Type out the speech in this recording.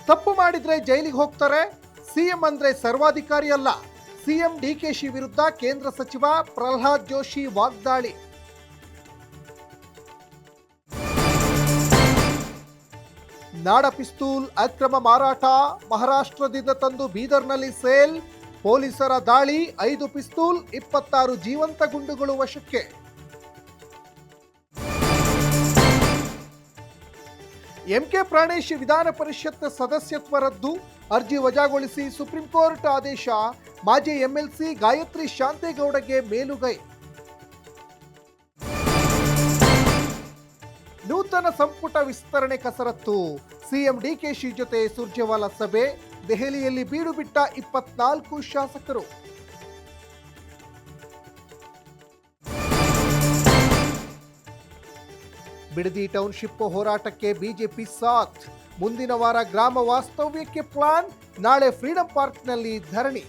ತಪ್ಪು ಮಾಡಿದ್ರೆ ಜೈಲಿಗೆ ಹೋಗ್ತಾರೆ, ಸಿಎಂ ಅಂದ್ರೆ ಸರ್ವಾಧಿಕಾರಿ ಅಲ್ಲ. ಸಿಎಂ ಡಿಕೆಶಿ ವಿರುದ್ಧ ಕೇಂದ್ರ ಸಚಿವ ಪ್ರಹ್ಲಾದ್ ಜೋಶಿ ವಾಗ್ದಾಳಿ. ನಾಡ ಪಿಸ್ತೂಲ್ ಅಕ್ರಮ ಮಾರಾಟ, ಮಹಾರಾಷ್ಟ್ರದಿಂದ ತಂದು ಬೀದರ್ನಲ್ಲಿ ಸೇಲ್. ಪೊಲೀಸರ ದಾಳಿ, 5 ಪಿಸ್ತೂಲ್, 26 ಜೀವಂತ ಗುಂಡುಗಳು ವಶಕ್ಕೆ. ಎಂಕೆ ಪ್ರಾಣೇಶ್ ವಿಧಾನ ಪರಿಷತ್ ಸದಸ್ಯತ್ವ ರದ್ದು, ಅರ್ಜಿ ವಜಾಗೊಳಿಸಿ ಸುಪ್ರೀಂ ಕೋರ್ಟ್ ಆದೇಶ. ಮಾಜಿ ಎಂಎಲ್ಸಿ ಗಾಯತ್ರಿ ಶಾಂತೇಗೌಡಗೆ ಮೇಲುಗೈ. ನೂತನ ಸಂಪುಟ ವಿಸ್ತರಣೆ ಕಸರತ್ತು, ಸಿಎಂ ಡಿಕೆಶಿ ಜೊತೆ ಸುರ್ಜೇವಾಲಾ ಸಭೆ. ದೆಹಲಿಯಲ್ಲಿ ಬೀಡು ಬಿಟ್ಟ 24 ಶಾಸಕರು. ಬಿಡದಿ ಟೌನ್ಶಿಪ್ ಹೋರಾಟಕ್ಕೆ ಬಿಜೆಪಿ ಸಾಥ್. ಮುಂದಿನ ವಾರ ಗ್ರಾಮ ವಾಸ್ತವ್ಯಕ್ಕೆ ಪ್ಲಾನ್. ನಾಳೆ ಫ್ರೀಡಂ ಪಾರ್ಕ್ನಲ್ಲಿ ಧರಣಿ.